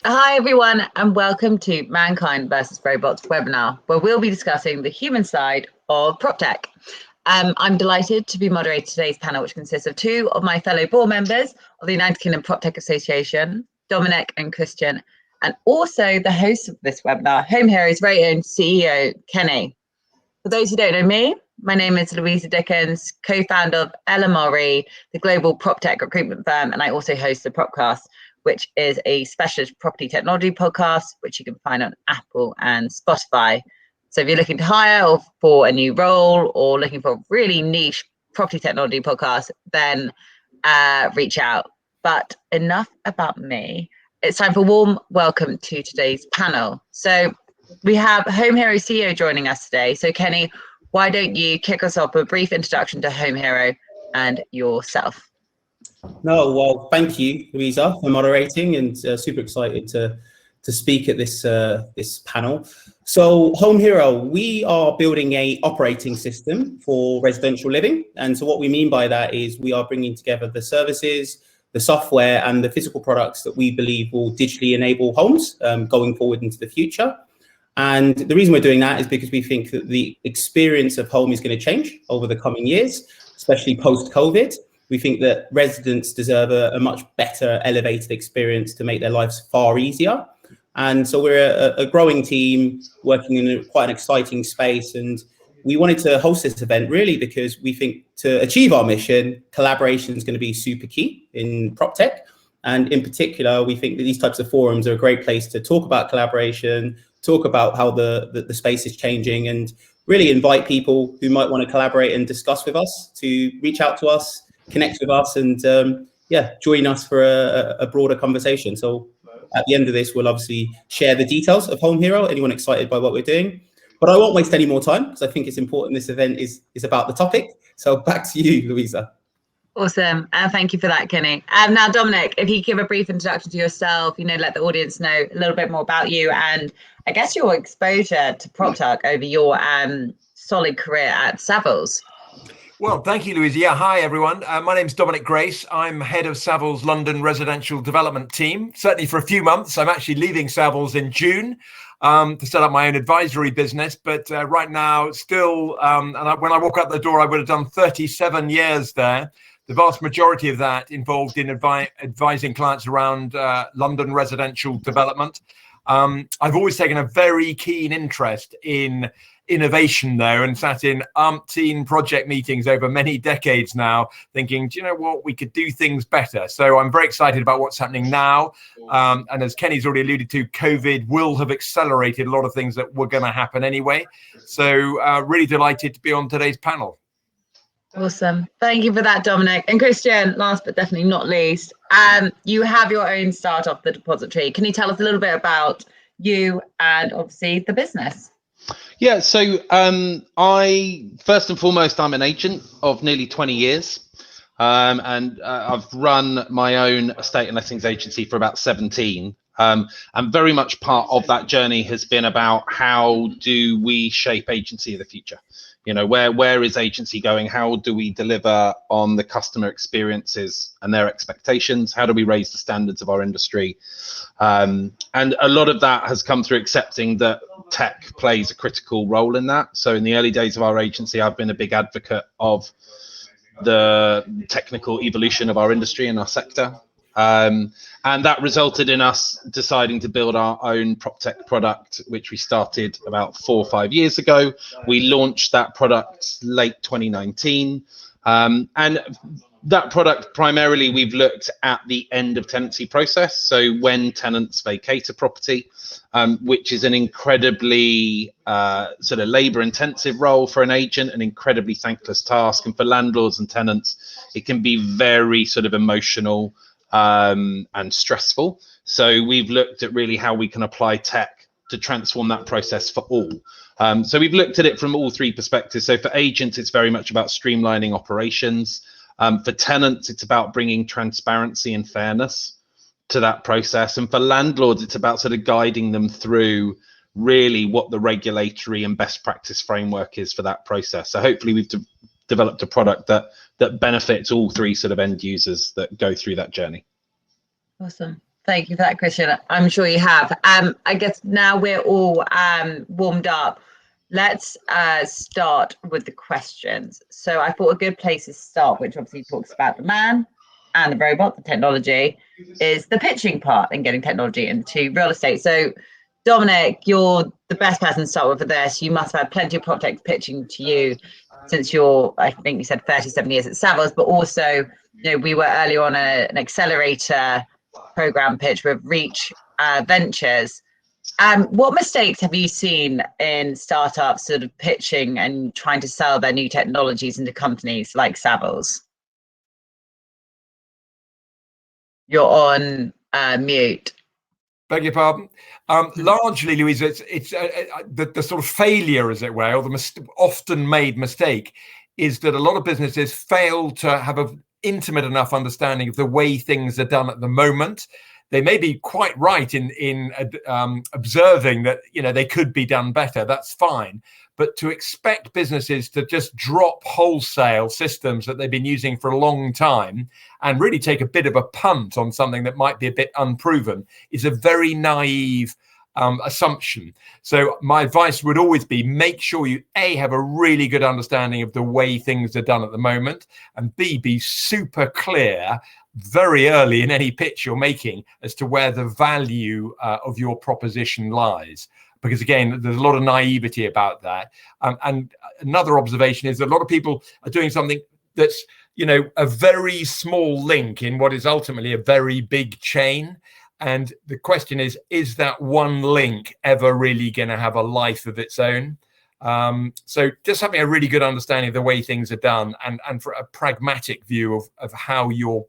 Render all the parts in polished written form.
Hi everyone, and welcome to Mankind versus Robots webinar, where we'll be discussing the human side of PropTech. I'm delighted to be moderating today's panel, which consists of two of my fellow board members of the United Kingdom PropTech Association, Dominic and Kristjan, and also the host of this webinar, HomeHero's very own CEO, Kenny. For those who don't know me, my name is Louisa Dickins, co-founder of LMRE, the global PropTech recruitment firm, and I also host the Propcast, which is a specialist property technology podcast, which you can find on Apple and Spotify. So if you're looking to hire or for a new role or looking for a really niche property technology podcast, then reach out. But enough about me. It's time for a warm welcome to today's panel. So we have HomeHero CEO joining us today. So Kenny, why don't you kick us off with a brief introduction to HomeHero and yourself? No, well, thank you, Louisa, for moderating, and super excited to speak at this panel. So, HomeHero, we are building a operating system for residential living, and so what we mean by that is we are bringing together the services, the software, and the physical products that we believe will digitally enable homes going forward into the future. And the reason we're doing that is because we think that the experience of home is going to change over the coming years, especially post-COVID. We think that residents deserve a much better elevated experience to make their lives far easier. And so we're a growing team working in quite an exciting space. And we wanted to host this event really because we think to achieve our mission, collaboration is going to be super key in PropTech. And in particular, we think that these types of forums are a great place to talk about collaboration, talk about how the space is changing, and really invite people who might want to collaborate and discuss with us to reach out to us, connect with us, and join us for a broader conversation. So at the end of this, we'll obviously share the details of HomeHero, anyone excited by what we're doing. But I won't waste any more time because I think it's important this event is about the topic. So back to you, Louisa. Awesome. Thank you for that, Kenny. Now, Dominic, if you give a brief introduction to yourself, let the audience know a little bit more about you and I guess your exposure to PropTech over your solid career at Savills. Well, thank you, Louisa. Yeah, hi, everyone. My name's Dominic Grace. I'm head of Savills London residential development team, certainly for a few months. I'm actually leaving Savills in June to set up my own advisory business. But right now, still, when I walk out the door, I would have done 37 years there. The vast majority of that involved in advising clients around London residential development. I've always taken a very keen interest in innovation though, and sat in umpteen project meetings over many decades now thinking, do you know what, we could do things better. So I'm very excited about what's happening now. And as Kenny's already alluded to, COVID will have accelerated a lot of things that were going to happen anyway. So really delighted to be on today's panel. Awesome. Thank you for that, Dominic. And Kristjan, last but definitely not least, you have your own startup, the Depositary. Can you tell us a little bit about you and obviously the business? Yeah, so I first and foremost, I'm an agent of nearly 20 years, and I've run my own estate and lettings agency for about 17. And very much part of that journey has been about how do we shape agency of the future? Where is agency going? How do we deliver on the customer experiences and their expectations? How do we raise the standards of our industry? And a lot of that has come through accepting that tech plays a critical role in that. So in the early days of our agency, I've been a big advocate of the technical evolution of our industry and our sector. And that resulted in us deciding to build our own PropTech product, which we started about 4 or 5 years ago. We launched that product late 2019. And that product, primarily, we've looked at the end of tenancy process. So when tenants vacate a property, which is an incredibly sort of labor intensive role for an agent, an incredibly thankless task. And for landlords and tenants, it can be very sort of emotional and stressful. So we've looked at really how we can apply tech to transform that process for all. So we've looked at it from all three perspectives. So for agents, it's very much about streamlining operations. For tenants, it's about bringing transparency and fairness to that process. And for landlords, it's about sort of guiding them through really what the regulatory and best practice framework is for that process. So hopefully we've developed a product that benefits all three sort of end users that go through that journey. Awesome. Thank you for that, Kristjan. I'm sure you have. I guess now we're all warmed up. Let's start with the questions. So I thought a good place to start, which obviously talks about the man and the robot, the technology, is the pitching part and getting technology into real estate. So Dominic, you're the best person to start with for this. You must have had plenty of PropTech pitching to you since you're, I think you said 37 years at Savills, but also, we were earlier on an accelerator program pitch with Reach Ventures. What mistakes have you seen in startups sort of pitching and trying to sell their new technologies into companies like Savills? You're on mute. Beg your pardon. Largely, Louisa, it's the sort of failure, as it were, or the often made mistake, is that a lot of businesses fail to have an intimate enough understanding of the way things are done at the moment. They may be quite right in observing that they could be done better. That's fine, but to expect businesses to just drop wholesale systems that they've been using for a long time and really take a bit of a punt on something that might be a bit unproven is a very naive assumption. So my advice would always be, make sure you A, have a really good understanding of the way things are done at the moment, and B, be super clear very early in any pitch you're making as to where the value of your proposition lies. Because again, there's a lot of naivety about that. And another observation is that a lot of people are doing something that's, a very small link in what is ultimately a very big chain. And the question is that one link ever really going to have a life of its own? So just having a really good understanding of the way things are done and for a pragmatic view of how your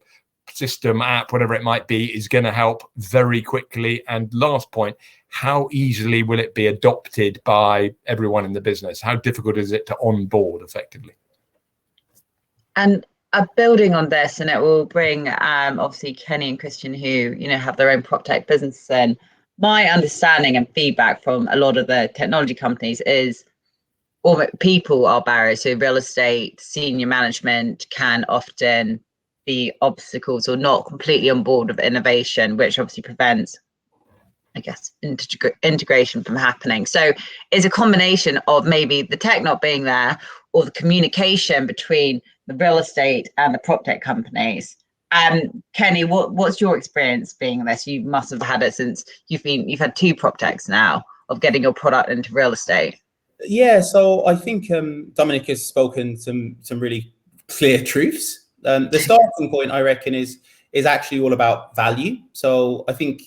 system, app, whatever it might be, is going to help very quickly. And last point, how easily will it be adopted by everyone in the business? How difficult is it to onboard effectively? And building on this, and it will bring obviously Kenny and Kristjan, who have their own PropTech businesses in. My understanding and feedback from a lot of the technology companies is people are barriers. So real estate, senior management can often be obstacles or not completely on board with innovation, which obviously prevents, I guess, integration from happening. So it's a combination of maybe the tech not being there or the communication between the real estate and the PropTech companies. Kenny, what's your experience being this? You must have had it since you've had 2 PropTechs now of getting your product into real estate. Yeah, so I think Dominic has spoken some really clear truths. The starting point, I reckon, is actually all about value. So I think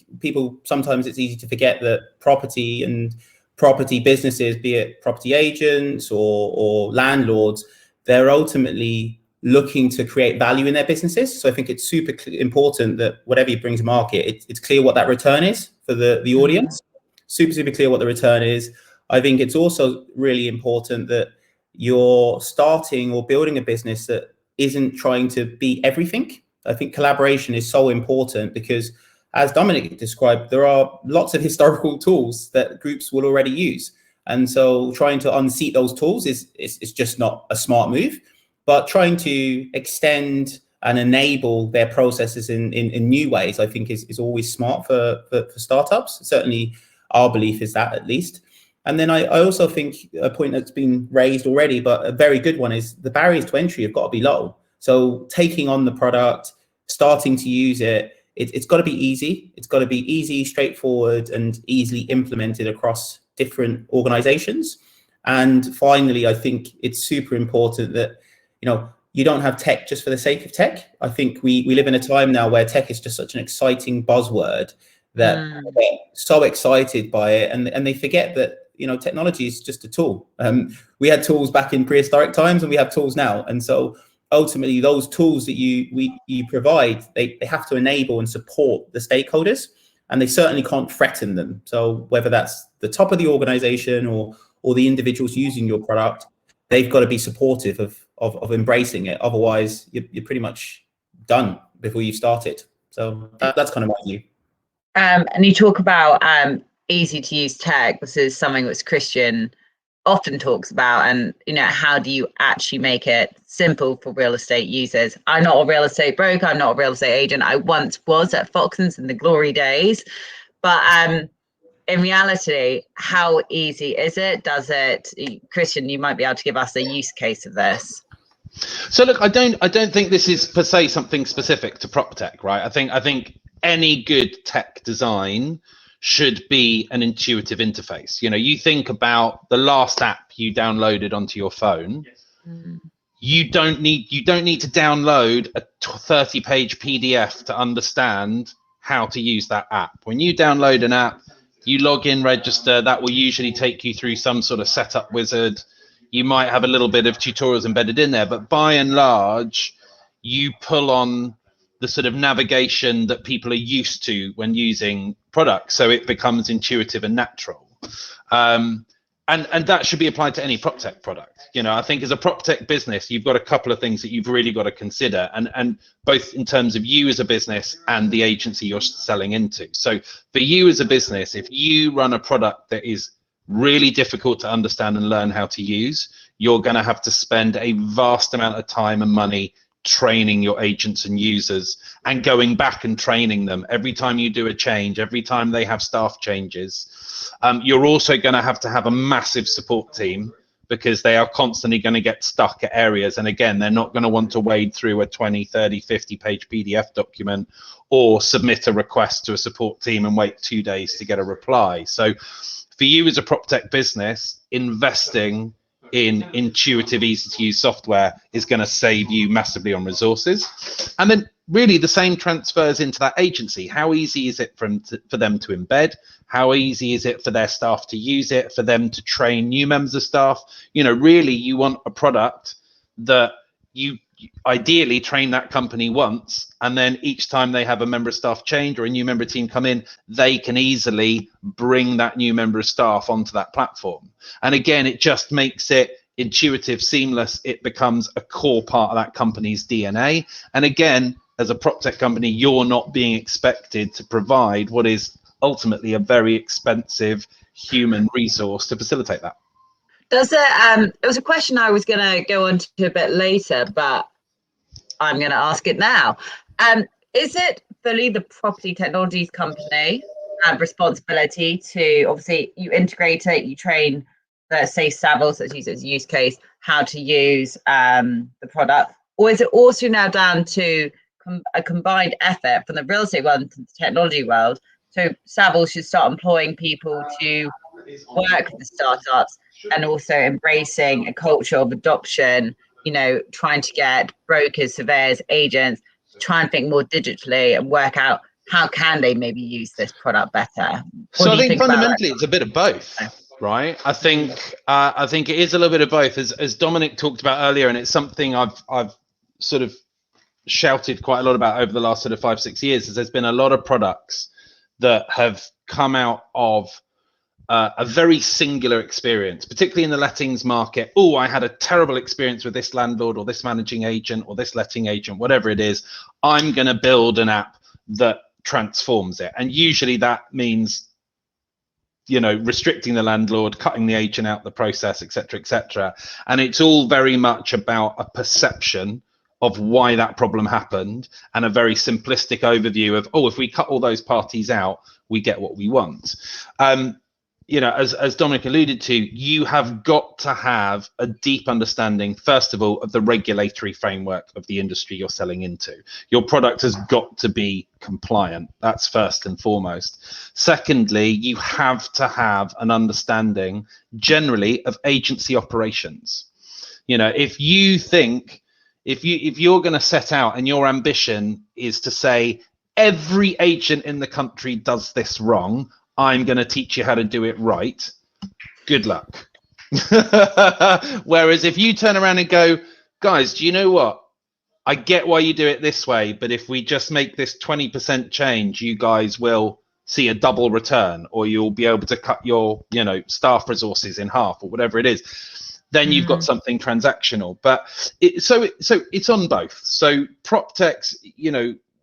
sometimes it's easy to forget that property and property businesses, be it property agents or landlords, they're ultimately looking to create value in their businesses. So I think it's super important that whatever you bring to market, it's clear what that return is for the audience. Super clear what the return is. I think it's also really important that you're starting or building a business that isn't trying to be everything. I think collaboration is so important because, as Dominic described, there are lots of historical tools that groups will already use. And so trying to unseat those tools is just not a smart move. But trying to extend and enable their processes in new ways, I think is always smart for startups. Certainly our belief is that, at least. And then I also think a point that's been raised already, but a very good one, is the barriers to entry have got to be low. So taking on the product, starting to use it, it's got to be easy. It's got to be easy, straightforward, and easily implemented across different organizations. And finally, I think it's super important that, you don't have tech just for the sake of tech. I think we live in a time now where tech is just such an exciting buzzword that they're so excited by it, and they forget that, technology is just a tool. We had tools back in prehistoric times and we have tools now. And so ultimately those tools that you provide, they have to enable and support the stakeholders, and they certainly can't threaten them. So whether that's the top of the organization or the individuals using your product, they've got to be supportive of embracing it. Otherwise you're pretty much done before you start it. So that's kind of my view. And you talk about easy to use tech. This is something that's Kristjan often talks about, and how do you actually make it simple for real estate users? I'm not a real estate broker, I'm not a real estate agent. I once was at Foxtons in the glory days, but in reality, how easy is it? Does it, Kristjan, you might be able to give us a use case of this. So look, I don't think this is per se something specific to PropTech, right? I think any good tech design should be an intuitive interface. You think about the last app you downloaded onto your phone. You don't need to download a 30-page PDF to understand how to use that app. When you download an app, you log in, register. That will usually take you through some sort of setup wizard. You might have a little bit of tutorials embedded in there, but by and large, you pull on the sort of navigation that people are used to when using products, so it becomes intuitive and natural. And that should be applied to any PropTech product. I think as a PropTech business, you've got a couple of things that you've really got to consider, and both in terms of you as a business and the agency you're selling into. So for you as a business, if you run a product that is really difficult to understand and learn how to use, you're going to have to spend a vast amount of time and money training your agents and users and going back and training them every time you do a change, every time they have staff changes. You're also going to have a massive support team, because they are constantly going to get stuck at areas, and again, they're not going to want to wade through a 20, 30, 50-page PDF document or submit a request to a support team and wait 2 days to get a reply. So for you as a PropTech business, investing in intuitive, easy to use software is going to save you massively on resources. And then really the same transfers into that agency. How easy is it for them to embed? How easy is it for their staff to use it, for them to train new members of staff? Really you want a product that you ideally train that company once, and then each time they have a member of staff change or a new member of team come in, they can easily bring that new member of staff onto that platform. And again, it just makes it intuitive, seamless. It becomes a core part of that company's DNA. And again, as a PropTech company, you're not being expected to provide what is ultimately a very expensive human resource to facilitate that. Does it, it was a question I was going to go on to a bit later, but I'm going to ask it now. Is it fully the property technologies company responsibility to, obviously you integrate it, you train, let's say Savills, let's use it as a use case, how to use the product, or is it also now down to a combined effort from the real estate world and the technology world? So Savills should start employing people to work with the startups and also embracing a culture of adoption, trying to get brokers, surveyors, agents, try and think more digitally and work out how can they maybe use this product better. So I think fundamentally it's a bit of both, right? I think it is a little bit of both, as Dominic talked about earlier, and it's something I've sort of shouted quite a lot about over the last sort of 5-6 years, is there's been a lot of products that have come out of a very singular experience, particularly in the lettings market. Oh, I had a terrible experience with this landlord or this managing agent or this letting agent, whatever it is. I'm going to build an app that transforms it. And usually that means, restricting the landlord, cutting the agent out the process, et cetera, et cetera. And it's all very much about a perception of why that problem happened and a very simplistic overview of, if we cut all those parties out, we get what we want. As Dominic alluded to, you have got to have a deep understanding, first of all, of the regulatory framework of the industry you're selling into. Your product has got to be compliant. That's first and foremost. Secondly, you have to have an understanding generally of agency operations. If you're going to set out and your ambition is to say every agent in the country does this wrong, I'm going to teach you how to do it right, good luck. Whereas if you turn around and go, guys, do you know what? I get why you do it this way, but if we just make this 20% change, you guys will see a double return, or you'll be able to cut your, staff resources in half, or whatever it is. Then you've got something transactional. But so it's on both. So PropTechs,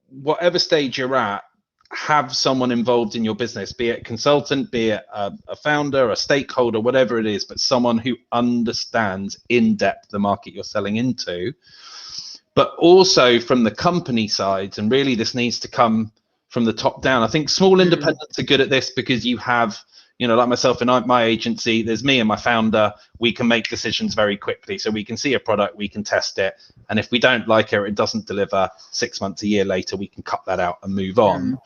whatever stage you're at, have someone involved in your business, be it a consultant, be it a founder, a stakeholder, whatever it is, but someone who understands in depth the market you're selling into. But also from the company side, and really this needs to come from the top down. I think small independents are good at this because you have, like myself and my agency, there's me and my founder. We can make decisions very quickly. So we can see a product, we can test it. And if we don't like it or it doesn't deliver 6 months, a year later, we can cut that out and move on.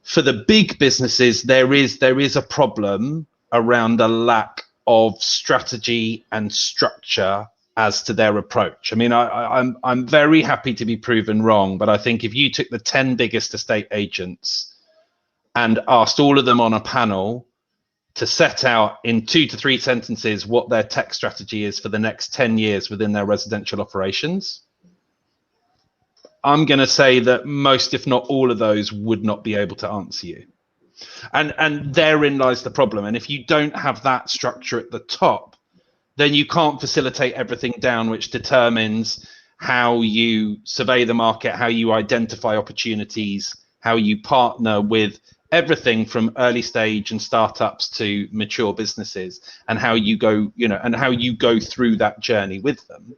For the big businesses, there is a problem around a lack of strategy and structure as to their approach. I mean, I'm very happy to be proven wrong, but I think if you took the 10 biggest estate agents and asked all of them on a panel to set out in 2 to 3 sentences what their tech strategy is for the next 10 years within their residential operations, I'm going to say that most, if not all of those, would not be able to answer you. And therein lies the problem. And if you don't have that structure at the top, then you can't facilitate everything down, which determines how you survey the market, how you identify opportunities, how you partner with everything from early stage and startups to mature businesses, and how you go, and how you go through that journey with them.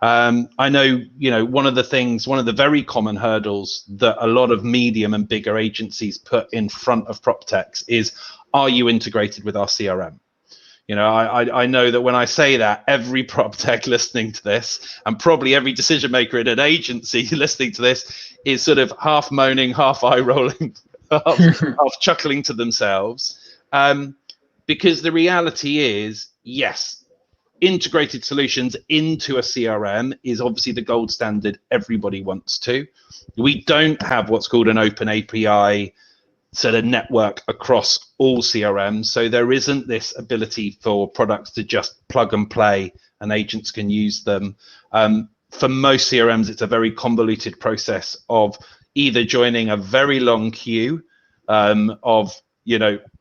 I know, one of the very common hurdles that a lot of medium and bigger agencies put in front of PropTechs is, are you integrated with our CRM? I know that when I say that, every PropTech listening to this, and probably every decision maker in an agency listening to this, is sort of half moaning, half eye rolling, half chuckling to themselves. Because the reality is, yes, integrated solutions into a CRM is obviously the gold standard everybody wants to. We don't have what's called an open API sort of network across all CRMs. So there isn't this ability for products to just plug and play and agents can use them. For most CRMs, it's a very convoluted process of either joining a very long queue of,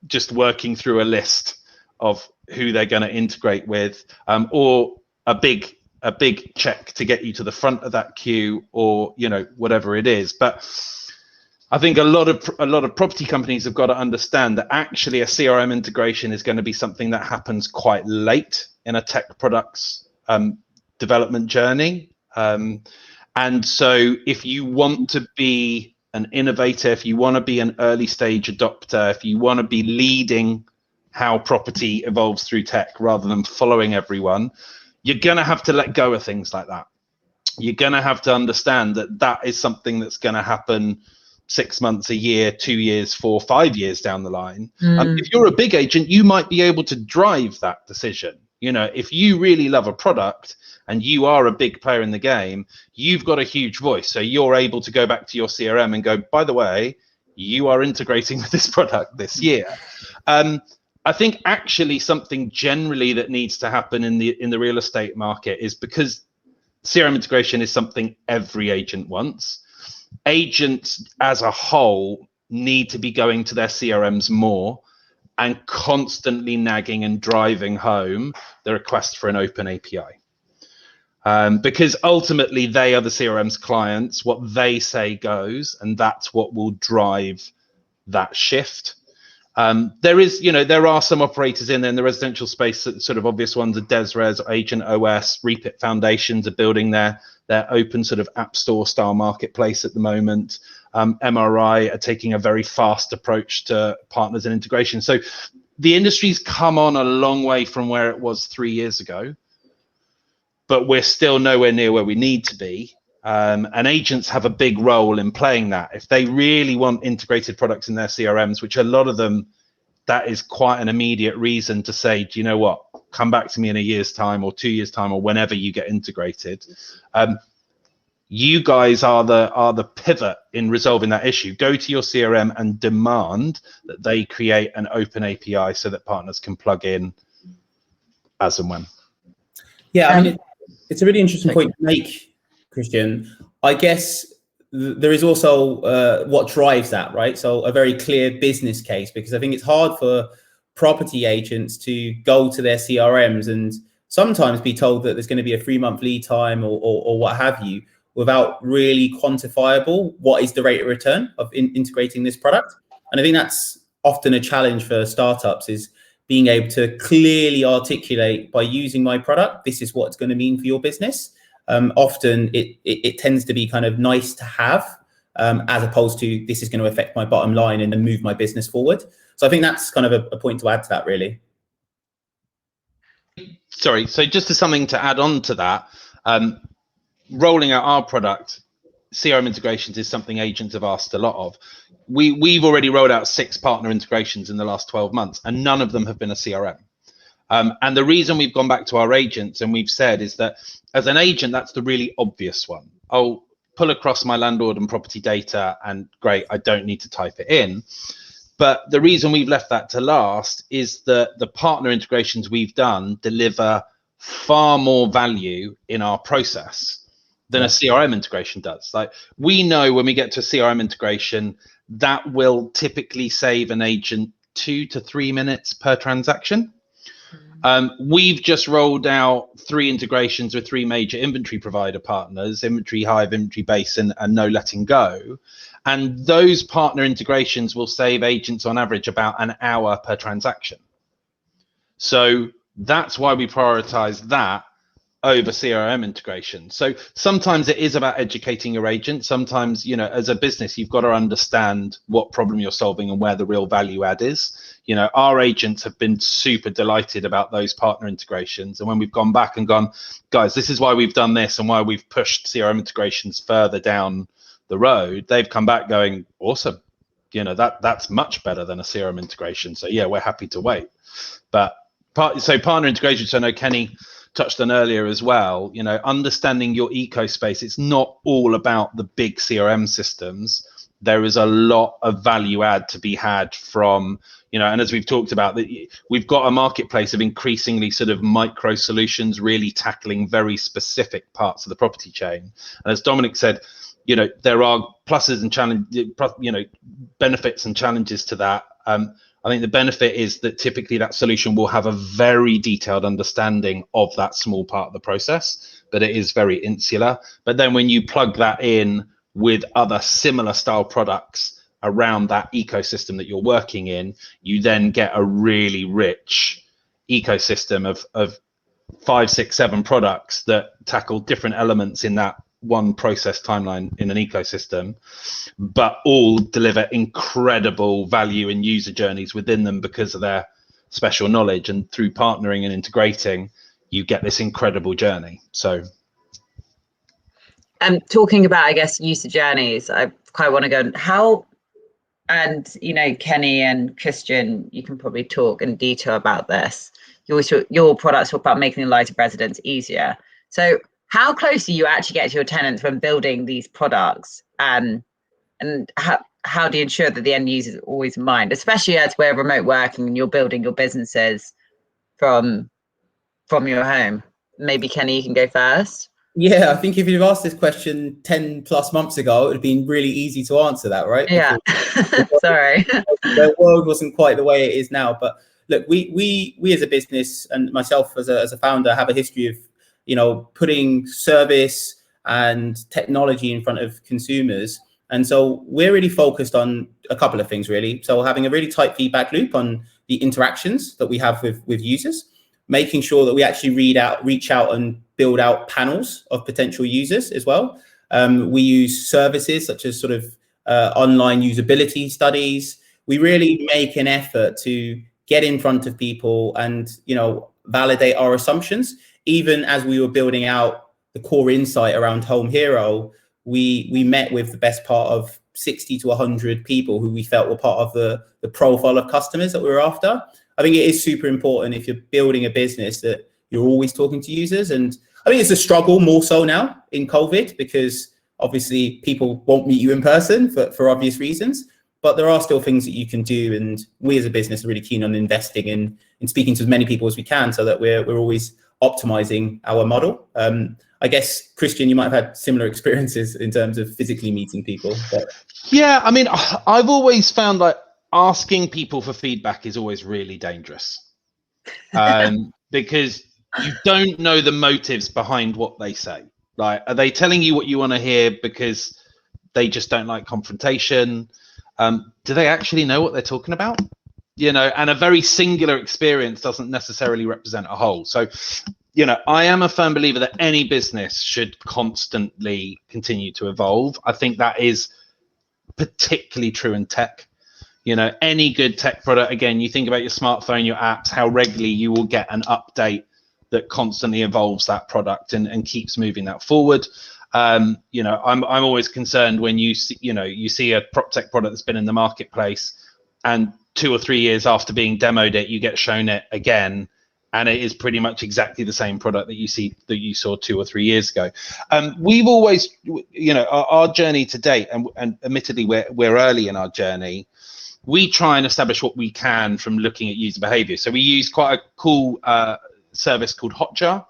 just working through a list of who they're going to integrate with, or a big check to get you to the front of that queue, or whatever it is. But I think a lot of property companies have got to understand that actually a CRM integration is going to be something that happens quite late in a tech products development journey. And so if you want to be an innovator, if you want to be an early stage adopter, if you want to be leading how property evolves through tech rather than following everyone, you're going to have to let go of things like that. You're going to have to understand that that is something that's going to happen 6 months, a year, 2 years, 4, 5 years down the line. If you're a big agent, you might be able to drive that decision. If you really love a product and you are a big player in the game, you've got a huge voice. So you're able to go back to your CRM and go, by the way, you are integrating with this product this year. I think actually something generally that needs to happen in the real estate market is, because CRM integration is something every agent wants, agents as a whole need to be going to their CRMs more and constantly nagging and driving home the request for an open API. Because ultimately they are the CRM's clients, what they say goes, and that's what will drive that shift. There are some operators in there in the residential space, sort of obvious ones are Desres, Agent OS, Repit Foundations are building their open sort of app store style marketplace at the moment. LMRE are taking a very fast approach to partners and integration. So the industry's come on a long way from where it was 3 years ago, but we're still nowhere near where we need to be. And agents have a big role in playing that. If they really want integrated products in their CRMs, which a lot of them, that is quite an immediate reason to say, do you know what, come back to me in a year's time or 2 years time or whenever you get integrated. You guys are the pivot in resolving that issue. Go to your CRM and demand that they create an open API so that partners can plug in as and when. Yeah, I mean, it's a really interesting point to make, Kristjan. I guess there is also what drives that, right? So a very clear business case, because I think it's hard for property agents to go to their CRMs and sometimes be told that there's going to be a 3-month lead time or what have you, without really quantifiable what is the rate of return of integrating this product. And I think that's often a challenge for startups, is being able to clearly articulate, by using my product, this is what it's going to mean for your business. Often it tends to be kind of nice to have, as opposed to this is going to affect my bottom line and then move my business forward. So I think that's kind of a point to add to that, really. Sorry, so just as something to add on to that, rolling out our product, CRM integrations is something agents have asked a lot of. We've already rolled out 6 partner integrations in the last 12 months, and none of them have been a CRM. And the reason we've gone back to our agents and we've said is that as an agent, that's the really obvious one. I'll pull across my landlord and property data and great, I don't need to type it in. But the reason we've left that to last is that the partner integrations we've done deliver far more value in our process than a CRM integration does. Like, we know when we get to a CRM integration, that will typically save an agent 2 to 3 minutes per transaction. We've just rolled out 3 integrations with 3 major inventory provider partners, Inventory Hive, Inventory Basin, and No Letting Go. And those partner integrations will save agents on average about an hour per transaction. So that's why we prioritize that over CRM integration. So sometimes it is about educating your agent. Sometimes, you know, as a business, you've got to understand what problem you're solving and where the real value add is. You know, our agents have been super delighted about those partner integrations. And when we've gone back and gone, guys, this is why we've done this and why we've pushed CRM integrations further down the road, they've come back going, awesome. You know, that's much better than a CRM integration. So yeah, we're happy to wait. But partner integration, so I know Kenny touched on earlier as well, you know, understanding your eco space. It's not all about the big CRM systems. There is a lot of value add to be had from, you know, and as we've talked about, we've got a marketplace of increasingly sort of micro solutions, really tackling very specific parts of the property chain. And as Dominic said, you know, there are pluses and challenges, you know, benefits and challenges to that. I think the benefit is that typically that solution will have a very detailed understanding of that small part of the process, but it is very insular. But then when you plug that in with other similar style products around that ecosystem that you're working in, you then get a really rich ecosystem of 5, 6, 7 products that tackle different elements in that one process timeline in an ecosystem, but all deliver incredible value and user journeys within them because of their special knowledge. And through partnering and integrating, you get this incredible journey. So talking about, I guess, user journeys, I quite want to go how, and you know, Kenny and Kristjan, you can probably talk in detail about this. Your products talk about making the lives of residents easier. So how close do you actually get to your tenants when building these products, and how do you ensure that the end user is always in mind, especially as we're remote working and you're building your businesses from your home? Maybe Kenny, you can go first. Yeah, I think if you'd asked this question 10 plus months ago, it would have been really easy to answer that, right? Yeah. Sorry. The world wasn't quite the way it is now. But look, we as a business, and myself as a founder, have a history of, you know, putting service and technology in front of consumers. And so we're really focused on a couple of things, really. So having a really tight feedback loop on the interactions that we have with users, making sure that we actually reach out and build out panels of potential users as well. We use services such as sort of online usability studies. We really make an effort to get in front of people and, you know, validate our assumptions. Even as we were building out the core insight around HomeHero, we met with the best part of 60 to 100 people who we felt were part of the profile of customers that we were after. I think it is super important if you're building a business that you're always talking to users. And I think it's a struggle more so now in COVID, because obviously people won't meet you in person for obvious reasons, but there are still things that you can do. And we as a business are really keen on investing in speaking to as many people as we can, so that we're always optimizing our model. I guess, Kristjan, you might have had similar experiences in terms of physically meeting people. But... Yeah, I mean, I've always found that asking people for feedback is always really dangerous, because you don't know the motives behind what they say. Like, are they telling you what you want to hear because they just don't like confrontation? Do they actually know what they're talking about? You know, and a very singular experience doesn't necessarily represent a whole. So, you know, I am a firm believer that any business should constantly continue to evolve. I think that is particularly true in tech. You know, any good tech product, again, you think about your smartphone, your apps, how regularly you will get an update that constantly evolves that product and keeps moving that forward. You know, I'm always concerned when you see a PropTech product that's been in the marketplace, and 2 or 3 years after being demoed it, you get shown it again, and it is pretty much exactly the same product that you saw 2 or 3 years ago. We've always, you know, our journey to date, and admittedly we're early in our journey, we try and establish what we can from looking at user behavior. So we use quite a cool service called Hotjar,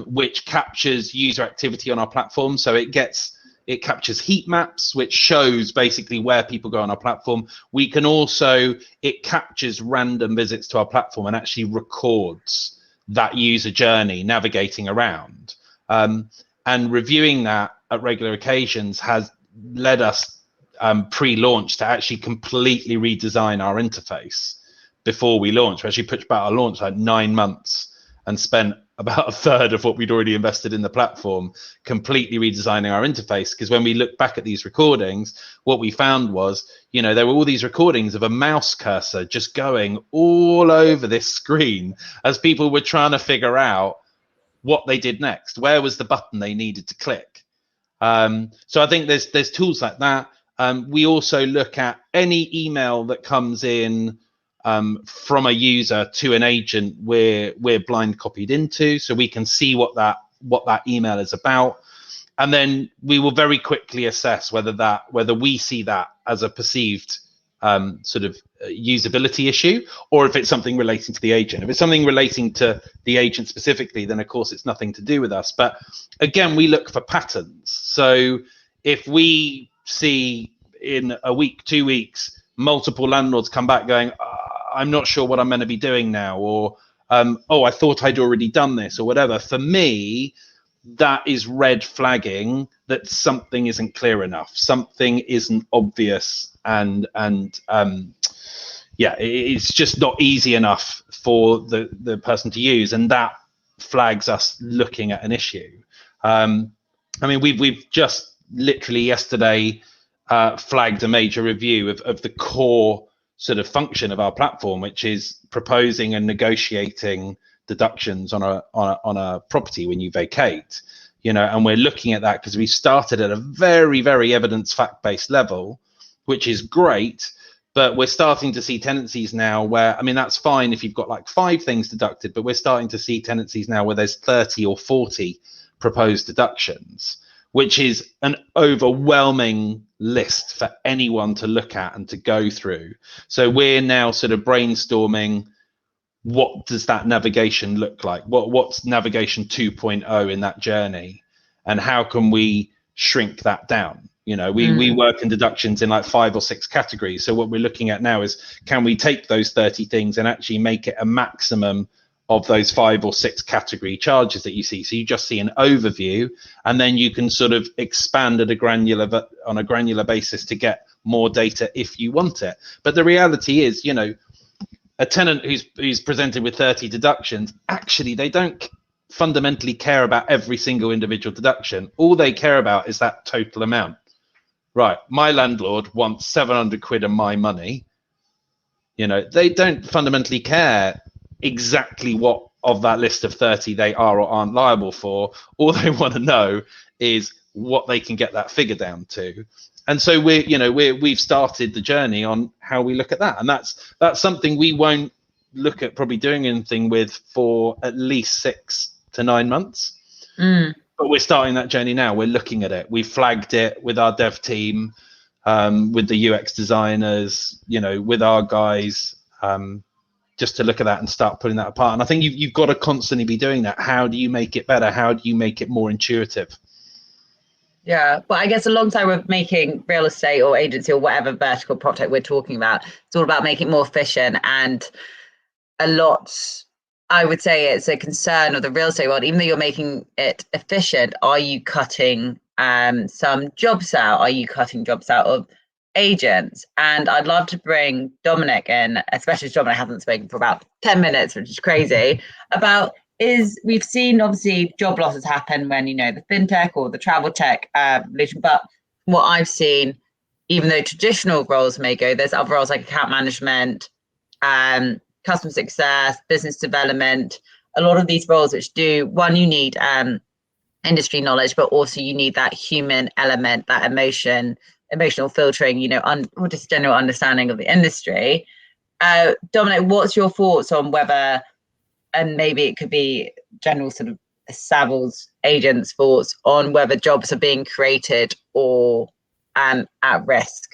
which captures user activity on our platform. So it captures heat maps, which shows basically where people go on our platform. We can also, it captures random visits to our platform and actually records that user journey navigating around. And reviewing that at regular occasions has led us pre-launch to actually completely redesign our interface before we launch. We actually pushed back our launch like 9 months and spent about a third of what we'd already invested in the platform completely redesigning our interface. Because when we look back at these recordings, what we found was, you know, there were all these recordings of a mouse cursor just going all over this screen as people were trying to figure out what they did next. Where was the button they needed to click? So I think there's tools like that. We also look at any email that comes in from a user to an agent we're blind copied into, so we can see what that email is about, and then we will very quickly assess whether we see that as a perceived sort of usability issue, or if it's something relating to the agent. If it's something relating to the agent specifically, then of course it's nothing to do with us. But again, we look for patterns. So if we see in a week, 2 weeks, multiple landlords come back going, I'm not sure what I'm going to be doing now, or oh, I thought I'd already done this, or whatever, for me, that is red flagging that something isn't clear enough, something isn't obvious, and yeah, it's just not easy enough for the person to use, and that flags us looking at an issue. I mean, we've just literally yesterday flagged a major review of the core sort of function of our platform, which is proposing and negotiating deductions on a property when you vacate, you know. And we're looking at that because we started at a very, very evidence fact-based level, which is great, but we're starting to see tenancies now where, I mean, that's fine if you've got like 5 things deducted, but we're starting to see tenancies now where there's 30 or 40 proposed deductions, which is an overwhelming list for anyone to look at and to go through. So we're now sort of brainstorming, what does that navigation look like? What's navigation 2.0 in that journey? And how can we shrink that down? You know, we work in deductions in like 5 or 6 categories. So what we're looking at now is, can we take those 30 things and actually make it a maximum of those 5 or 6 category charges that you see? So you just see an overview, and then you can sort of expand at on a granular basis to get more data if you want it. But the reality is, you know, a tenant who's presented with 30 deductions, actually they don't fundamentally care about every single individual deduction. All they care about is that total amount. Right, my landlord wants 700 quid of my money. You know, they don't fundamentally care exactly what of that list of 30 they are or aren't liable for. All they want to know is what they can get that figure down to. And so we've started the journey on how we look at that, and that's something we won't look at probably doing anything with for at least 6 to 9 months. But we're starting that journey now. We're looking at it. We flagged it with our dev team, with the UX designers, you know, with our guys, just to look at that and start putting that apart. And I think you've got to constantly be doing that. How do you make it better? How do you make it more intuitive? Yeah, but I guess alongside with making real estate or agency or whatever vertical PropTech we're talking about, it's all about making it more efficient. And a lot I would say it's a concern of the real estate world. Even though you're making it efficient, are you cutting some jobs out? Are you cutting jobs out of agents? And I'd love to bring Dominic in, especially as Dominic hasn't spoken for about 10 minutes, which is crazy, about we've seen obviously job losses happen when, the fintech or the travel tech revolution. But what I've seen, even though traditional roles may go, there's other roles like account management, customer success, business development, a lot of these roles which you need industry knowledge, but also you need that human element, that emotional filtering, or just general understanding of the industry. Dominic, what's your thoughts on whether, and maybe it could be general sort of Savills agents' thoughts on whether jobs are being created or at risk?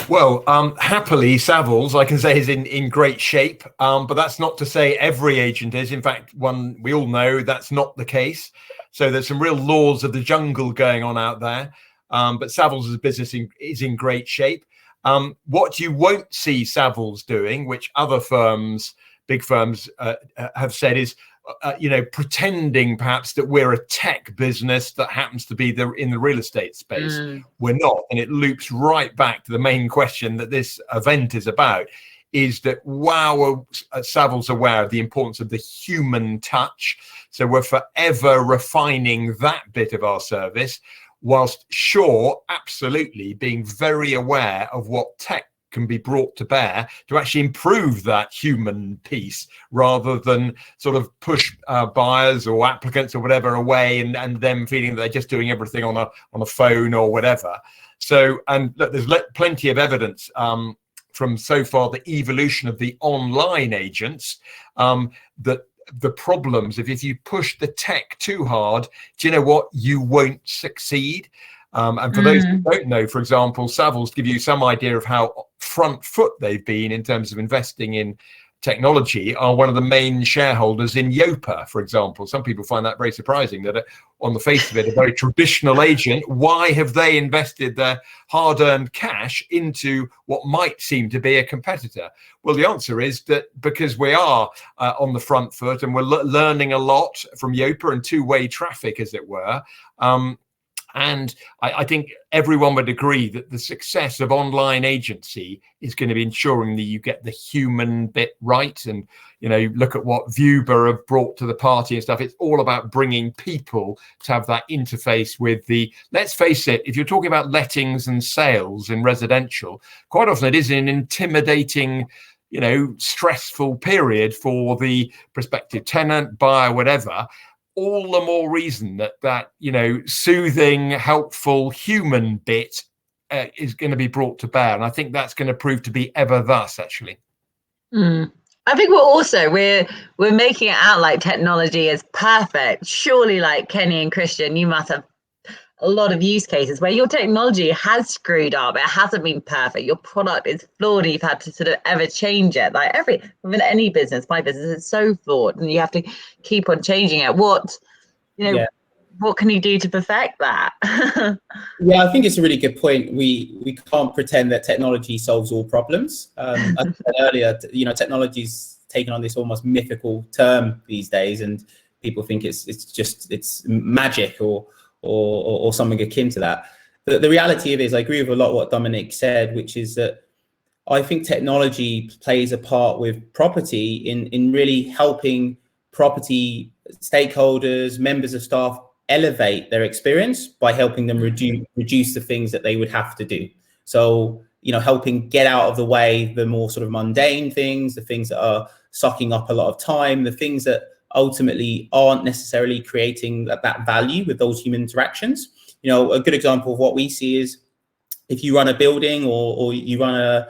Well, happily, Savills, I can say, is in great shape, but that's not to say every agent is. In fact, we all know that's not the case. So there's some real laws of the jungle going on out there, but Savills as a business is in great shape. What you won't see Savills doing, which other firms, big firms, have said is, pretending perhaps that we're a tech business that happens to be in the real estate space. We're not. And it loops right back to the main question that this event is about, is that, wow, Savills aware of the importance of the human touch. So we're forever refining that bit of our service, whilst absolutely being very aware of what tech can be brought to bear to actually improve that human piece, rather than sort of push buyers or applicants or whatever away and them feeling that they're just doing everything on a phone or whatever. So, and look, there's plenty of evidence from so far the evolution of the online agents, that the problems, if you push the tech too hard, do you know what? You won't succeed. And for those who don't know, for example, Savills, to give you some idea of how front foot they've been in terms of investing in technology, are one of the main shareholders in Yopa, for example. Some people find that very surprising, that on the face of it, a very traditional agent, why have they invested their hard-earned cash into what might seem to be a competitor? Well, the answer is that because we are on the front foot and we're learning a lot from Yopa and two-way traffic, as it were. And I think everyone would agree that the success of online agency is going to be ensuring that you get the human bit right. And, look at what Vuber have brought to the party and stuff. It's all about bringing people to have that interface with let's face it, if you're talking about lettings and sales in residential, quite often it is an intimidating, stressful period for the prospective tenant, buyer, whatever. All the more reason that soothing, helpful human bit is going to be brought to bear, and I think that's going to prove to be ever thus. Actually, I think we're making it out like technology is perfect. Surely, like Kenny and Kristjan, you must have a lot of use cases where your technology has screwed up. It hasn't been perfect. Your product is flawed, and you've had to sort of ever change it. Like within any business, my business is so flawed, and you have to keep on changing it. What can you do to perfect that? Yeah, I think it's a really good point. We can't pretend that technology solves all problems. As I said earlier, technology's taken on this almost mythical term these days, and people think it's magic or something akin to that. But the reality of it is, I agree with a lot of what Dominic said, which is that I think technology plays a part with property in really helping property stakeholders, members of staff elevate their experience by helping them reduce the things that they would have to do. So, helping get out of the way the more sort of mundane things, the things that are sucking up a lot of time, the things that ultimately aren't necessarily creating that value with those human interactions. A good example of what we see is if you run a building or you run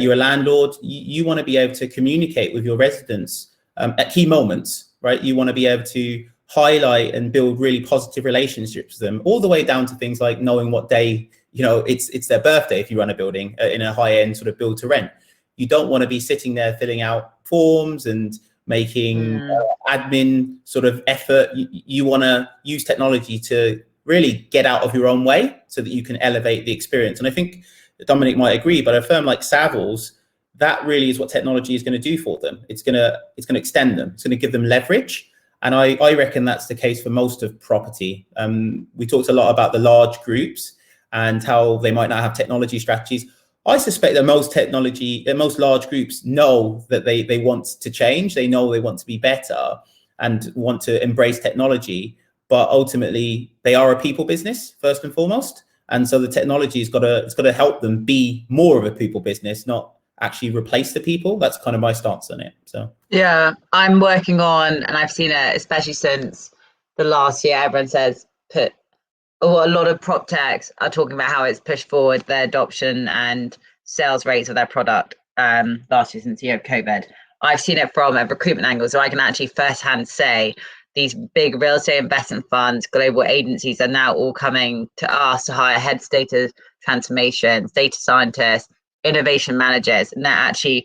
you're a landlord, you want to be able to communicate with your residents at key moments, right? You want to be able to highlight and build really positive relationships with them, all the way down to things like knowing what day, it's their birthday if you run a building in a high-end sort of build to rent. You don't want to be sitting there filling out forms and making admin sort of effort. You want to use technology to really get out of your own way so that you can elevate the experience. And I think Dominic might agree, but a firm like Savills, that really is what technology is going to do for them. It's going to extend them. It's going to give them leverage. And I reckon that's the case for most of property. We talked a lot about the large groups and how they might not have technology strategies. I suspect that most large groups know that they want to change. They know they want to be better and want to embrace technology. But ultimately, they are a people business first and foremost. And so the technology has got to help them be more of a people business, not actually replace the people. That's kind of my stance on it. So yeah, I'm working on, and I've seen it, especially since the last year, everyone says a lot of prop techs are talking about how it's pushed forward their adoption and sales rates of their product last year since the year of COVID. I've seen it from a recruitment angle, so I can actually firsthand say these big real estate investment funds, global agencies are now all coming to us to hire heads, data transformations, data scientists, innovation managers, and they actually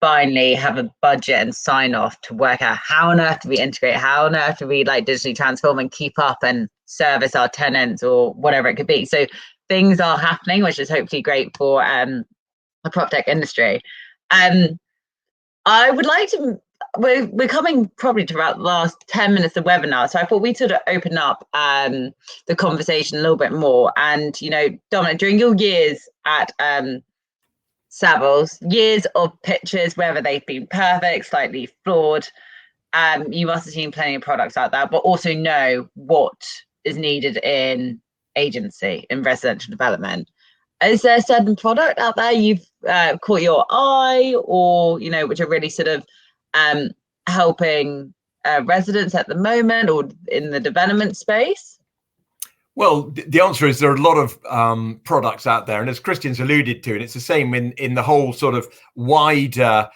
finally have a budget and sign off to work out how on earth do we integrate, how on earth do we like digitally transform and keep up and service our tenants or whatever it could be. So things are happening, which is hopefully great for the prop tech industry. I would like to, we're coming probably to about the last 10 minutes of the webinar. So I thought we'd sort of open up the conversation a little bit more. And, you know, Dominic, during your years at Savills, years of pitches, whether they've been perfect, slightly flawed, you must have seen plenty of products out there, but also know what is needed in agency, in residential development. Is there a certain product out there you've caught your eye, or, you know, which are really sort of helping residents at the moment or in the development space? Well, the answer is there are a lot of products out there. And as Kristjan's alluded to, and it's the same in the whole sort of wider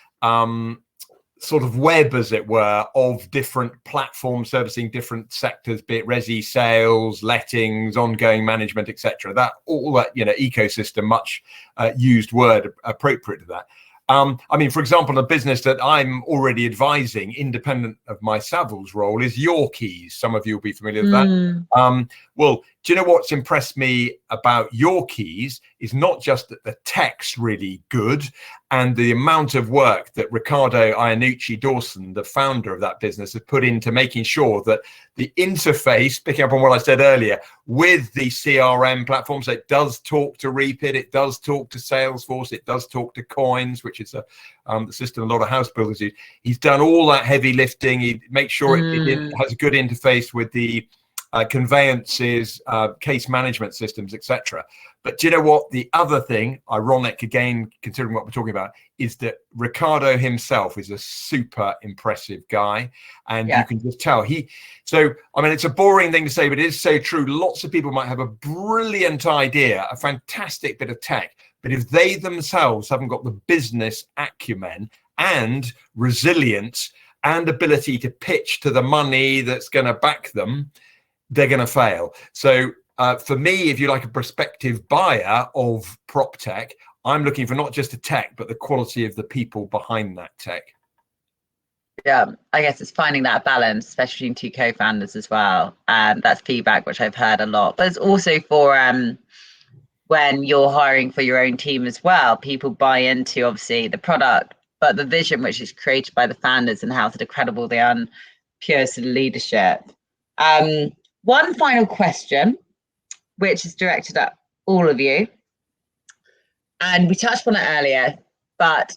sort of web, as it were, of different platforms servicing different sectors, be it resi, sales, lettings, ongoing management, etc. That all that, you know, ecosystem, much used word appropriate to that. I mean, for example, a business that I'm already advising, independent of my Savills role, is Your Keys. Some of you will be familiar with that. Well, do you know what's impressed me about Your Keys is not just that the tech's really good and the amount of work that Riccardo Iannucci Dawson, the founder of that business, has put into making sure that the interface, picking up on what I said earlier, with the CRM platform, so it does talk to Repit, it does talk to Salesforce, it does talk to Coins, which is the system a lot of house builders use. He's done all that heavy lifting. He makes sure it has a good interface with the conveyances, case management systems, etc. But do you know what? The other thing, ironic again, considering what we're talking about, is that Riccardo himself is a super impressive guy. And you can just tell so, I mean, it's a boring thing to say, but it is so true. Lots of people might have a brilliant idea, a fantastic bit of tech, but if they themselves haven't got the business acumen and resilience and ability to pitch to the money that's going to back them, they're going to fail. So for me, if you like a prospective buyer of prop tech, I'm looking for not just the tech, but the quality of the people behind that tech. Yeah, I guess it's finding that balance, especially in two co-founders as well. That's feedback which I've heard a lot. But it's also for when you're hiring for your own team as well. People buy into, obviously, the product, but the vision which is created by the founders and how sort of credible they are and pure sort of leadership. One final question, which is directed at all of you. And we touched on it earlier, but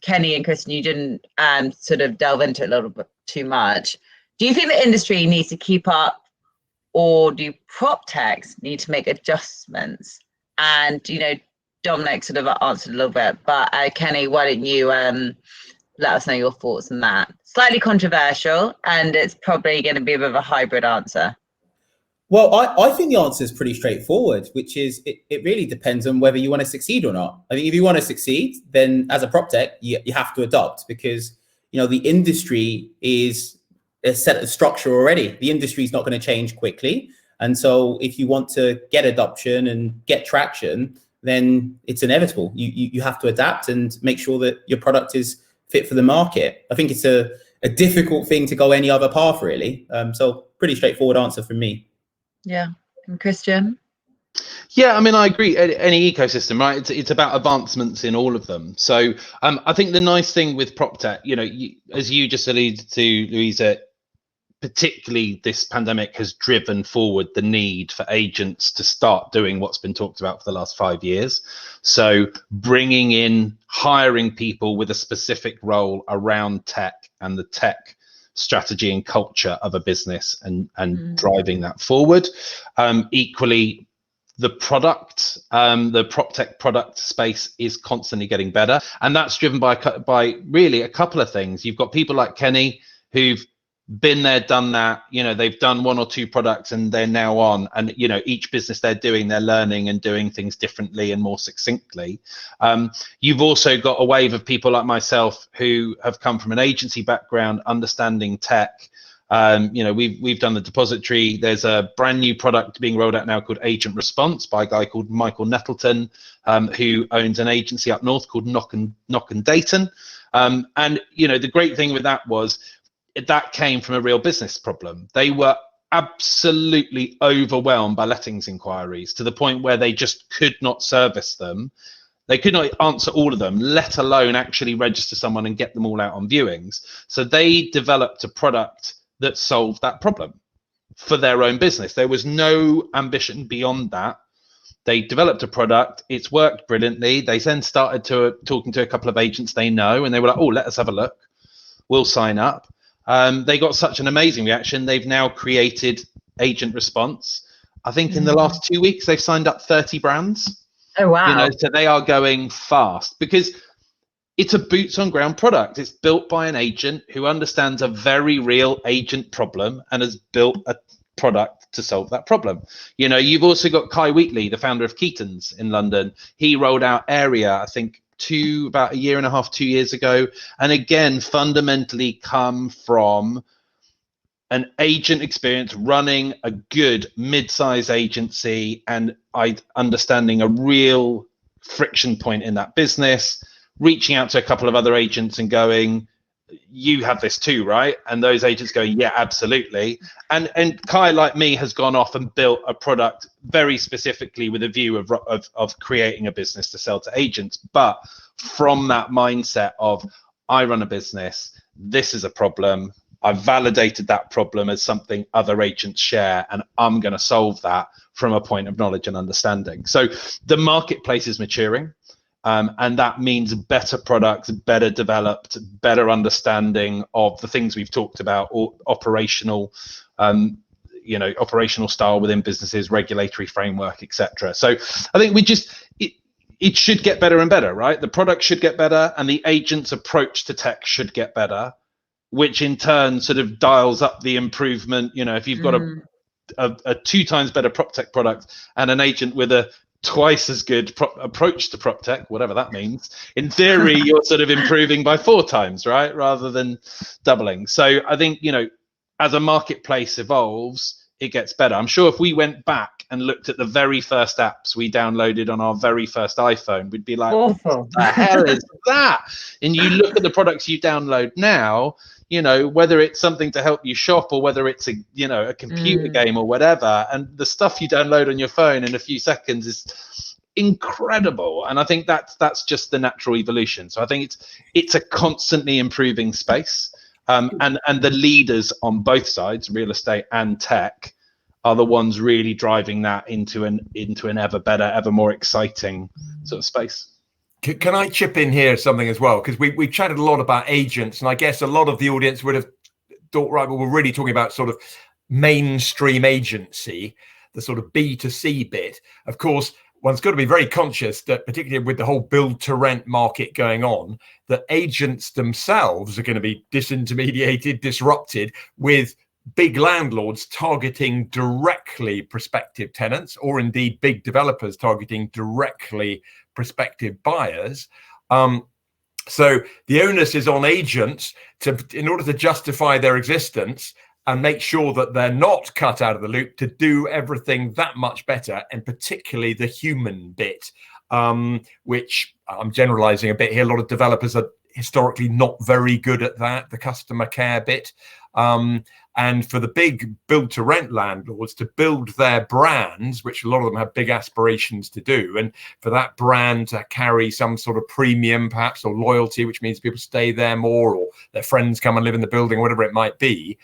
Kenny and Kristjan, you didn't sort of delve into it a little bit too much. Do you think the industry needs to keep up, or do prop techs need to make adjustments? And, you know, Dominic sort of answered a little bit, but Kenny, why don't you let us know your thoughts on that? Slightly controversial, and it's probably going to be a bit of a hybrid answer. Well, I think the answer is pretty straightforward, which is it really depends on whether you want to succeed or not. I think if you want to succeed, then as a prop tech, you have to adopt, because, you know, the industry is a set of structure already. The industry is not going to change quickly. And so if you want to get adoption and get traction, then it's inevitable. You have to adapt and make sure that your product is fit for the market. I think it's a difficult thing to go any other path, really. So pretty straightforward answer from me. Yeah. And Kristjan? Yeah, I mean, I agree. Any ecosystem, right? It's about advancements in all of them. So I think the nice thing with PropTech, as you just alluded to, Louisa, particularly this pandemic has driven forward the need for agents to start doing what's been talked about for the last 5 years. So bringing in, hiring people with a specific role around tech and the tech strategy and culture of a business and driving that forward. Equally, the product, the PropTech product space is constantly getting better. And that's driven by really a couple of things. You've got people like Kenny who've been there, done that, they've done 1 or 2 products and they're now on, and each business they're learning and doing things differently and more succinctly. You've also got a wave of people like myself who have come from an agency background, understanding tech. We've done the Depositary. There's a brand new product being rolled out now called Agent Response by a guy called Michael Nettleton, who owns an agency up north called Knock and Dayton. And the great thing with that was that came from a real business problem. They were absolutely overwhelmed by lettings inquiries to the point where they just could not service them. They could not answer all of them, let alone actually register someone and get them all out on viewings. So they developed a product that solved that problem for their own business. There was no ambition beyond that. They developed a product. It's worked brilliantly. They then started talking to a couple of agents they know, and they were like, oh, let us have a look. We'll sign up. They got such an amazing reaction. They've now created Agent Response. I think in the last 2 weeks, they've signed up 30 brands. Oh, wow. So they are going fast because it's a boots on ground product. It's built by an agent who understands a very real agent problem and has built a product to solve that problem. You've also got Kai Wheatley, the founder of Keaton's in London. He rolled out Area, I think, about 1.5 years, 2 years ago, and again fundamentally come from an agent experience running a good mid-size agency and understanding a real friction point in that business, reaching out to a couple of other agents and going, you have this too, right? And those agents going, yeah, absolutely. And Kai, like me, has gone off and built a product very specifically with a view of creating a business to sell to agents. But from that mindset of, I run a business, this is a problem, I've validated that problem as something other agents share, and I'm going to solve that from a point of knowledge and understanding. So the marketplace is maturing. And that means better products, better developed, better understanding of the things we've talked about, or operational style within businesses, regulatory framework, etc. So I think it should get better and better, right? The product should get better, and the agent's approach to tech should get better, which in turn sort of dials up the improvement. If you've got a 2 times better PropTech product and an agent with a twice as good approach to PropTech, whatever that means, in theory, you're sort of improving by 4 times, right? Rather than doubling. So I think, as a marketplace evolves, it gets better. I'm sure if we went back and looked at the very first apps we downloaded on our very first iPhone, we'd be like, awful. What the hell is that? And you look at the products you download now, whether it's something to help you shop or whether it's a computer game or whatever, and the stuff you download on your phone in a few seconds is incredible. And I think that's just the natural evolution. So I think it's a constantly improving space, and the leaders on both sides, real estate and tech, are the ones really driving that into an ever better, ever more exciting sort of space. Can I chip in here something as well? Because we chatted a lot about agents, and I guess a lot of the audience would have thought, right, well, we're really talking about sort of mainstream agency, the sort of B2C bit. Of course, one's got to be very conscious that, particularly with the whole build to rent market going on, that agents themselves are going to be disintermediated, disrupted, with big landlords targeting directly prospective tenants, or indeed big developers targeting directly prospective buyers. So the onus is on agents in order to justify their existence and make sure that they're not cut out of the loop, to do everything that much better, and particularly the human bit, which I'm generalizing a bit here. A lot of developers are historically not very good at that, the customer care bit. And for the big build-to-rent landlords to build their brands, which a lot of them have big aspirations to do, and for that brand to carry some sort of premium, perhaps, or loyalty, which means people stay there more, or their friends come and live in the building, whatever it might be,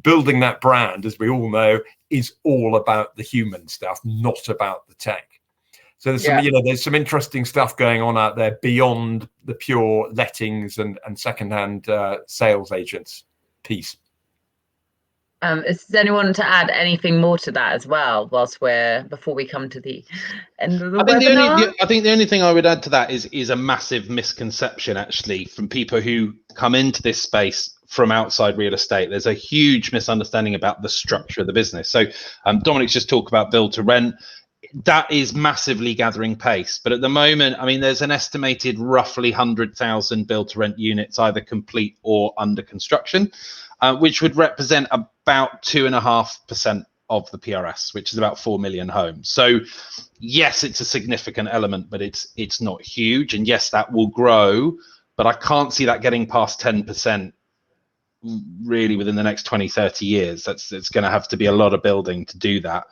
building that brand, as we all know, is all about the human stuff, not about the tech. So there's some, there's some interesting stuff going on out there beyond the pure lettings and secondhand sales agents piece. Is there anyone to add anything more to that as well, before we come to the end of the webinar? I think the only thing I would add to that is a massive misconception, actually, from people who come into this space from outside real estate. There's a huge misunderstanding about the structure of the business. So Dominic's just talked about build to rent. That is massively gathering pace. But at the moment, I mean, there's an estimated roughly 100,000 build to rent units, either complete or under construction, which would represent about 2.5% of the PRS, which is about 4 million homes. So yes, it's a significant element, but it's not huge. And yes, that will grow, but I can't see that getting past 10% really within the next 20, 30 years. It's going to have to be a lot of building to do that.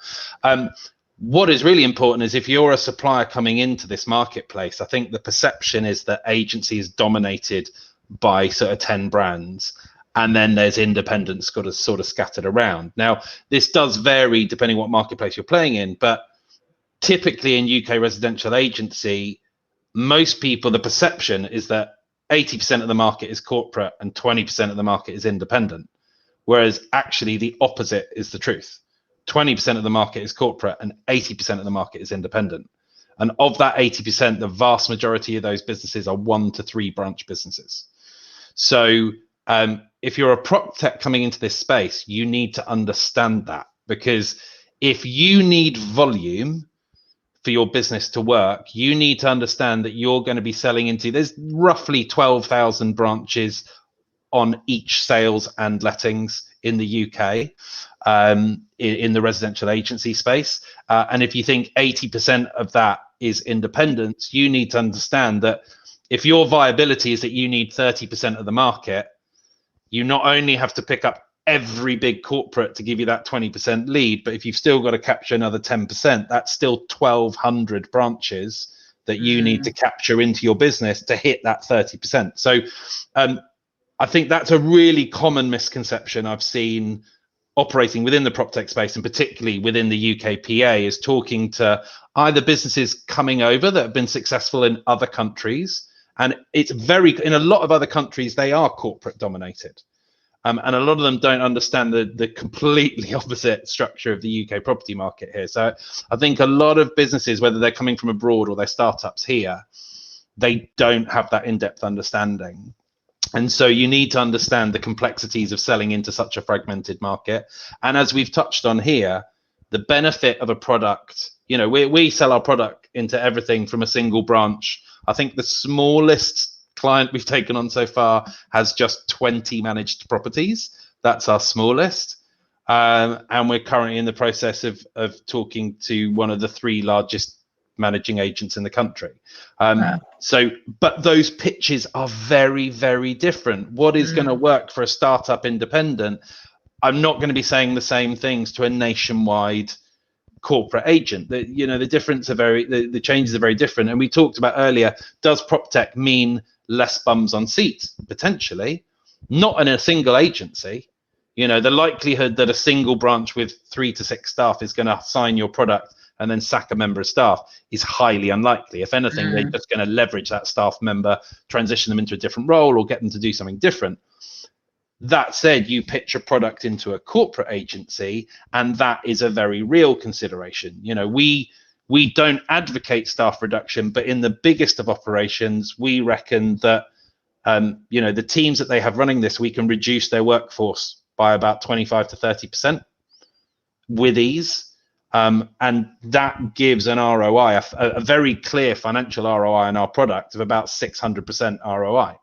What is really important is if you're a supplier coming into this marketplace, I think the perception is that agency is dominated by sort of 10 brands, and then there's independents sort of scattered around. Now, this does vary depending what marketplace you're playing in, but typically in UK residential agency, most people, the perception is that 80% of the market is corporate and 20% of the market is independent, whereas actually the opposite is the truth. 20% of the market is corporate and 80% of the market is independent. And of that 80%, the vast majority of those businesses are 1 to 3 branch businesses. So if you're a PropTech coming into this space, you need to understand that, because if you need volume for your business to work, you need to understand that you're going to be selling into, there's roughly 12,000 branches on each sales and lettings in the UK, in the residential agency space. And if you think 80% of that is independents, you need to understand that if your viability is that you need 30% of the market, you not only have to pick up every big corporate to give you that 20% lead, but if you've still got to capture another 10%, that's still 1,200 branches that you need to capture into your business to hit that 30%. So I think that's a really common misconception I've seen operating within the PropTech space, and particularly within the UK PA, is talking to either businesses coming over that have been successful in other countries, and in a lot of other countries, they are corporate dominated. And a lot of them don't understand the completely opposite structure of the UK property market here. So I think a lot of businesses, whether they're coming from abroad or they're startups here, they don't have that in-depth understanding. And so you need to understand the complexities of selling into such a fragmented market. And as we've touched on here, the benefit of a product, we sell our product into everything from a single branch. I think the smallest client we've taken on so far has just 20 managed properties. That's our smallest. And we're currently in the process of talking to one of the 3 largest managing agents in the country. But those pitches are very, very different. What is going to work for a startup independent? I'm not going to be saying the same things to a nationwide corporate agent. The difference are the changes are very different. And we talked about earlier, does PropTech mean less bums on seats? Potentially, not in a single agency. The likelihood that a single branch with 3 to 6 staff is going to sign your product and then sack a member of staff is highly unlikely. If anything, they're just going to leverage that staff member, transition them into a different role, or get them to do something different. That said, you pitch a product into a corporate agency, and that is a very real consideration. We don't advocate staff reduction, but in the biggest of operations, we reckon that the teams that they have running this, we can reduce their workforce by about 25 to 30% with ease. And that gives an ROI, a very clear financial ROI on our product of about 600% ROI.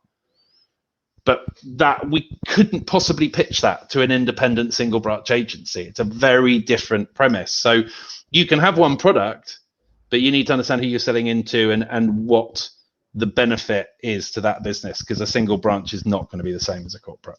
But that we couldn't possibly pitch that to an independent single branch agency. It's a very different premise. So you can have one product, but you need to understand who you're selling into and what the benefit is to that business, because a single branch is not going to be the same as a corporate.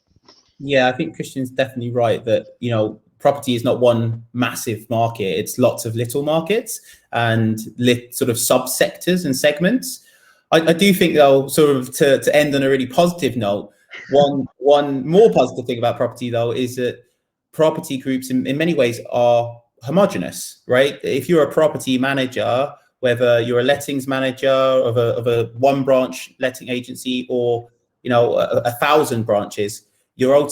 Yeah, I think Kristjan's definitely right that, you know, property is not one massive market. It's lots of little markets and sort of subsectors and segments. I do think, though, sort of to end on a really positive note, one more positive thing about property, though, is that property groups in many ways are homogenous, right? If you're a property manager, whether you're a lettings manager of a one branch letting agency or, you know, 1,000 branches, your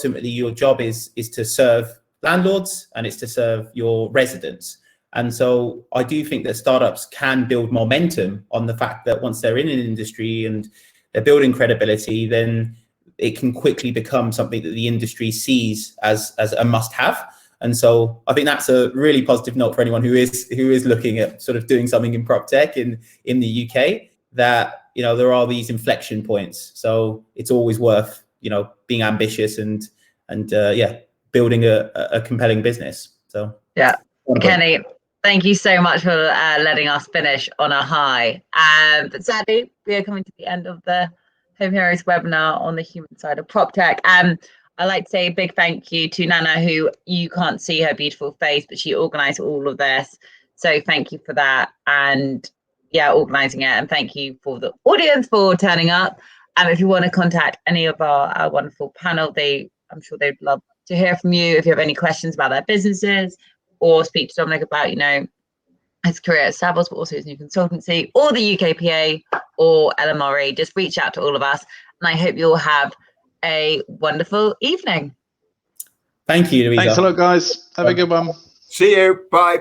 job is to serve landlords and it's to serve your residents. And so I do think that startups can build momentum on the fact that once they're in an industry and they're building credibility, then it can quickly become something that the industry sees as a must-have. And so I think that's a really positive note for anyone who is looking at sort of doing something in PropTech in the UK, that, you know, there are these inflection points. So it's always worth, you know, being ambitious and building a compelling business. So yeah, Kenny, thank you so much for letting us finish on a high. But sadly, we are coming to the end of the HomeHeroes webinar on the human side of PropTech. I'd like to say a big thank you to Nana, who you can't see her beautiful face, but she organised all of this. So thank you for that, and yeah, organising it. And thank you for the audience for turning up. If you want to contact any of our wonderful panel, I'm sure they'd love to hear from you. If you have any questions about their businesses, or speak to Dominic about, you know, his career at Savills, but also his new consultancy, or the UKPA or LMRE, just reach out to all of us. And I hope you all have a wonderful evening. Thank you, Louisa. Thanks a lot, guys. Have a good one. See you. Bye.